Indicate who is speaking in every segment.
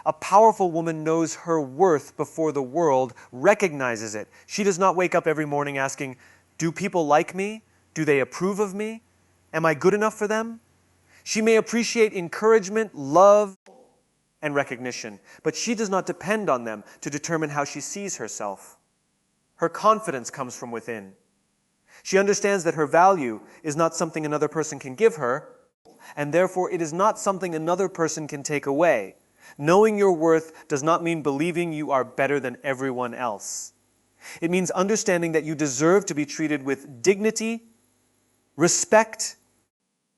Speaker 1: A powerful woman knows her worth before the world recognizes it. She does not wake up every morning asking, do people like me? Do they approve of me? Am I good enough for them? She may appreciate encouragement, love, and recognition, but she does not depend on them to determine how she sees herself. Her confidence comes from within. She understands that her value is not something another person can give her, and therefore it is not something another person can take away. Knowing your worth does not mean believing you are better than everyone else. It means understanding that you deserve to be treated with dignity, respect,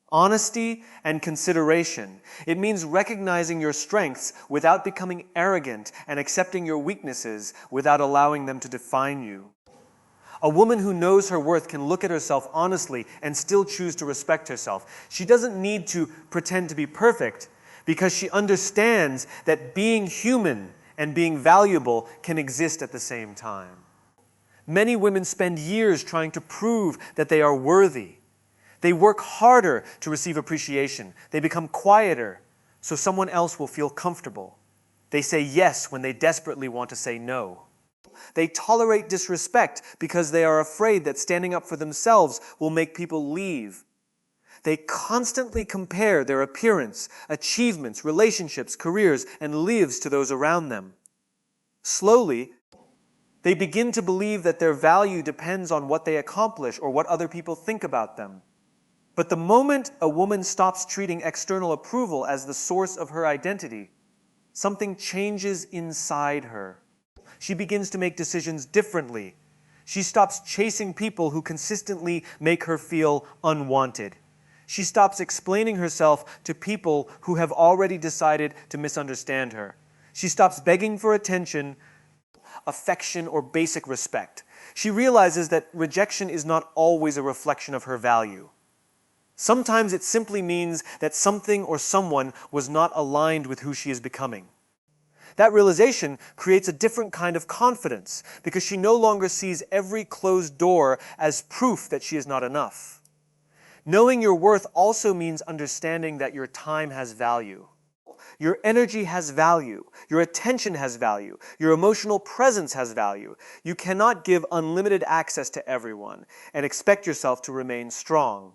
Speaker 1: honesty, and consideration. It means recognizing your strengths without becoming arrogant and accepting your weaknesses without allowing them to define you. A woman who knows her worth can look at herself honestly and still choose to respect herself. She doesn't need to pretend to be perfect because she understands that being human and being valuable can exist at the same time. Many women spend years trying to prove that they are worthy. They work harder to receive appreciation. They become quieter so someone else will feel comfortable. They say yes when they desperately want to say no. They tolerate disrespect because they are afraid that standing up for themselves will make people leave. They constantly compare their appearance, achievements, relationships, careers, and lives to those around them. Slowly, they begin to believe that their value depends on what they accomplish or what other people think about them. But the moment a woman stops treating external approval as the source of her identity, something changes inside her. She begins to make decisions differently. She stops chasing people who consistently make her feel unwanted. She stops explaining herself to people who have already decided to misunderstand her. She stops begging for attention, affection, or basic respect. She realizes that rejection is not always a reflection of her value. Sometimes it simply means that something or someone was not aligned with who she is becoming. That realization creates a different kind of confidence because she no longer sees every closed door as proof that she is not enough. Knowing your worth also means understanding that your time has value. Your energy has value. Your attention has value. Your emotional presence has value. You cannot give unlimited access to everyone and expect yourself to remain strong.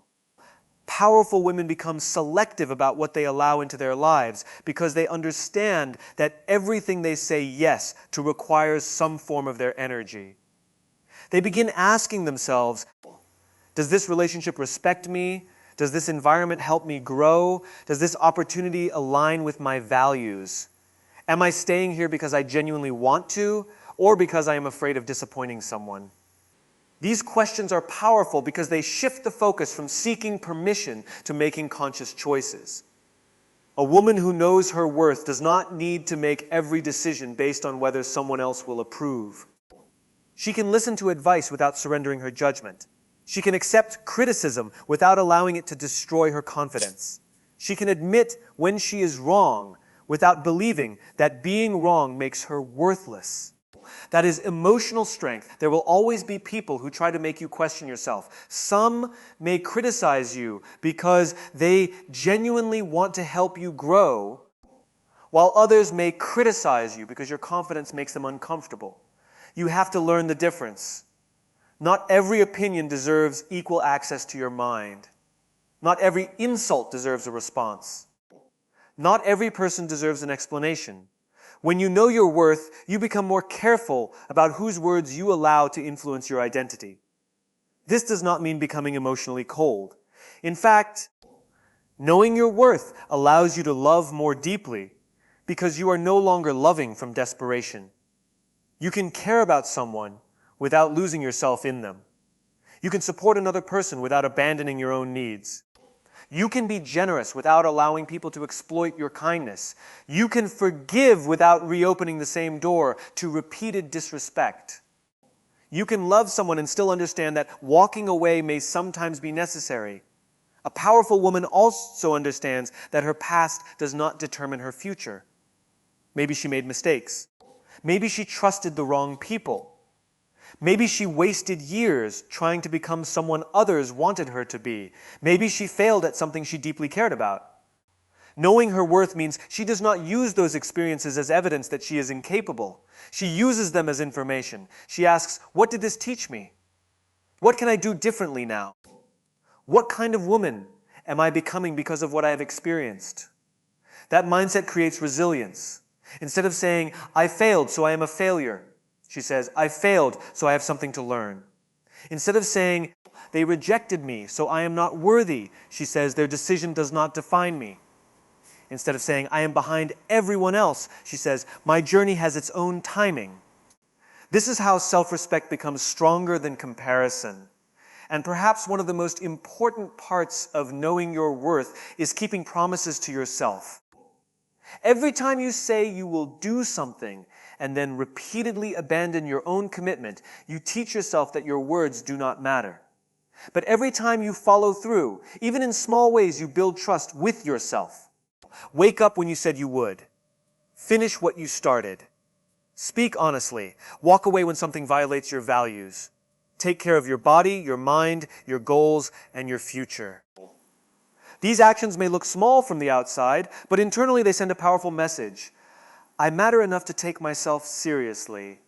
Speaker 1: Powerful women become selective about what they allow into their lives because they understand that everything they say yes to requires some form of their energy. They begin asking themselves, does this relationship respect me? Does this environment help me grow? Does this opportunity align with my values? Am I staying here because I genuinely want to, or because I am afraid of disappointing someone? These questions are powerful because they shift the focus from seeking permission to making conscious choices. A woman who knows her worth does not need to make every decision based on whether someone else will approve. She can listen to advice without surrendering her judgment. She can accept criticism without allowing it to destroy her confidence. She can admit when she is wrong without believing that being wrong makes her worthless. That is emotional strength. There will always be people who try to make you question yourself. Some may criticize you because they genuinely want to help you grow, while others may criticize you because your confidence makes them uncomfortable. You have to learn the difference. Not every opinion deserves equal access to your mind. Not every insult deserves a response. Not every person deserves an explanation. When you know your worth, you become more careful about whose words you allow to influence your identity. This does not mean becoming emotionally cold. In fact, knowing your worth allows you to love more deeply because you are no longer loving from desperation. You can care about someone without losing yourself in them. You can support another person without abandoning your own needs. You can be generous without allowing people to exploit your kindness. You can forgive without reopening the same door to repeated disrespect. You can love someone and still understand that walking away may sometimes be necessary. A powerful woman also understands that her past does not determine her future. Maybe she made mistakes. Maybe she trusted the wrong people. Maybe she wasted years trying to become someone others wanted her to be. Maybe she failed at something she deeply cared about. Knowing her worth means she does not use those experiences as evidence that she is incapable. She uses them as information. She asks, what did this teach me? What can I do differently now? What kind of woman am I becoming because of what I have experienced? That mindset creates resilience. Instead of saying, I failed, so I am a failure, she says, I failed, so I have something to learn. Instead of saying, they rejected me, so I am not worthy, she says, their decision does not define me. Instead of saying, I am behind everyone else, she says, my journey has its own timing. This is how self-respect becomes stronger than comparison. And perhaps one of the most important parts of knowing your worth is keeping promises to yourself. Every time you say you will do something and then repeatedly abandon your own commitment, you teach yourself that your words do not matter. But every time you follow through, even in small ways, you build trust with yourself. Wake up when you said you would. Finish what you started. Speak honestly. Walk away when something violates your values. Take care of your body, your mind, your goals, and your future. These actions may look small from the outside, but internally they send a powerful message. I matter enough to take myself seriously.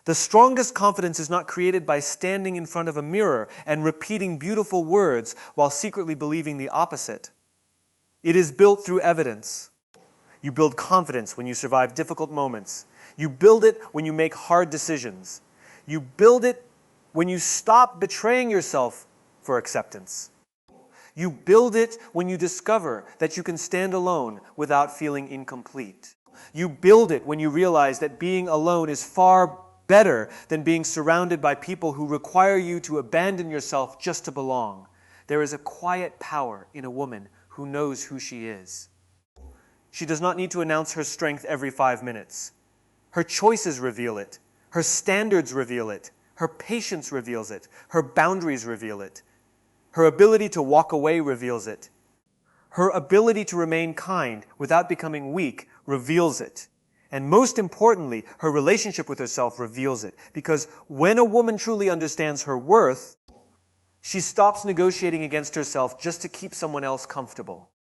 Speaker 1: The strongest confidence is not created by standing in front of a mirror and repeating beautiful words while secretly believing the opposite. It is built through evidence. You build confidence when you survive difficult moments. You build it when you make hard decisions. You build it when you stop betraying yourself for acceptance. You build it when you discover that you can stand alone without feeling incomplete. You build it when you realize that being alone is far better than being surrounded by people who require you to abandon yourself just to belong. There is a quiet power in a woman who knows who she is. She does not need to announce her strength every 5 minutes. Her choices reveal it. Her standards reveal it. Her patience reveals it. Her boundaries reveal it. Her ability to walk away reveals it. Her ability to remain kind without becoming weak reveals it. And most importantly, her relationship with herself reveals it. Because when a woman truly understands her worth, she stops negotiating against herself just to keep someone else comfortable.